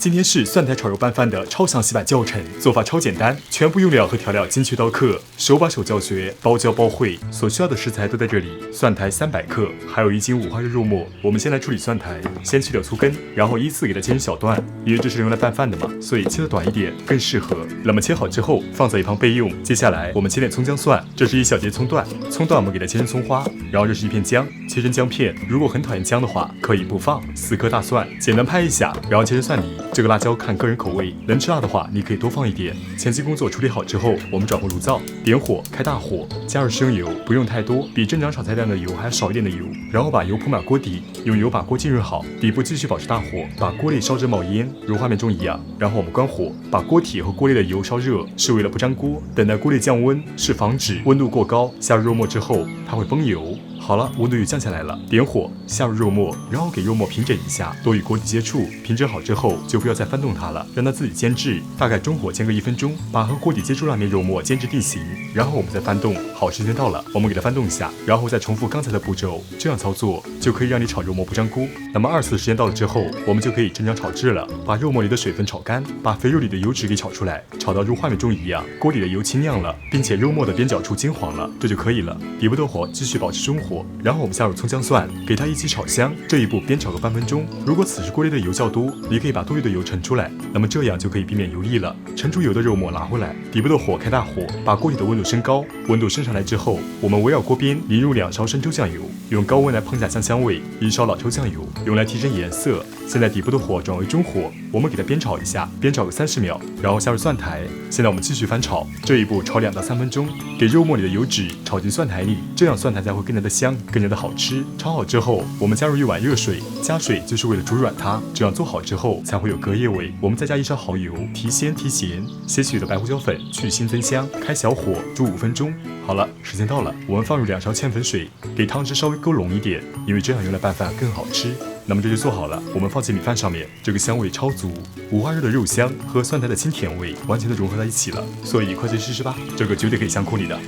今天是蒜苔炒肉拌饭的超详细版教程，做法超简单，全部用料和调料精确到克，手把手教学，包教包会。所需要的食材都在这里：蒜苔300克，还有1斤五花肉肉末。我们先来处理蒜苔，先去掉粗根，然后依次给它切成小段，因为这是用来拌饭的嘛，所以切得短一点更适合。那么切好之后放在一旁备用。接下来我们切点葱姜蒜，这是一小节葱段，葱段我们给它切成葱花，然后这是一片姜，切成姜片。如果很讨厌姜的话，可以不放。4颗大蒜，简单拍一下，然后切成蒜泥。这个辣椒看个人口味，能吃辣的话，你可以多放一点。前期工作处理好之后，我们转回炉灶，点火，开大火，加入食用油，不用太多，比正常炒菜量的油还要少一点的油。然后把油铺满锅底，用油把锅浸润好，底部继续保持大火，把锅里烧至冒烟，如画面中一样。然后我们关火，把锅体和锅里的油烧热，是为了不粘锅。等待锅里降温，是防止温度过高。下入肉末之后，它会崩油。好了，温度又降下来了，点火，下入肉末，然后给肉末平整一下，多与锅底接触。平整好之后，就不要再翻动它了，让它自己煎制，大概中火煎个1分钟，把和锅底接触那面肉末煎至定型，然后我们再翻动。好，时间到了，我们给它翻动一下，然后再重复刚才的步骤，这样操作就可以让你炒肉末不粘锅。那么2次时间到了之后，我们就可以正常炒制了，把肉末里的水分炒干，把肥肉里的油脂给炒出来，炒到如画面中一样，锅底的油清亮了，并且肉末的边角处金黄了，这就可以了。底部的火继续保持中火。然后我们下入葱姜蒜，给它一起炒香。这一步煸炒个半分钟。如果此时锅里的油较多，你可以把多余的油盛出来，那么这样就可以避免油溢了。盛出油的肉末拿回来，底部的火开大火，把锅底的温度升高。温度升上来之后，我们围绕锅边淋入2勺生抽酱油，用高温来烹炸香味。1勺老抽酱油，用来提升颜色。现在底部的火转为中火，我们给它煸炒一下，煸炒个30秒，然后下入蒜苔。现在我们继续翻炒，这一步炒2到3分钟，给肉末里的油脂炒进蒜苔里，这样蒜苔才会更加的香，更加的好吃。炒好之后，我们加入1碗热水，加水就是为了煮软它，这样做好之后才会有隔夜味。我们再加1勺蚝油，提鲜提咸，些许的白胡椒粉去腥增香，开小火煮5分钟。好了，时间到了，我们放入2勺芡粉水，给汤汁稍微勾拢一点，因为这样用来拌饭更好吃。那么这就做好了，我们放进米饭上面，这个香味超足，五花肉的肉香和蒜苔的清甜味完全的融合在一起了，所以快去试试吧，这个绝对可以香哭你的。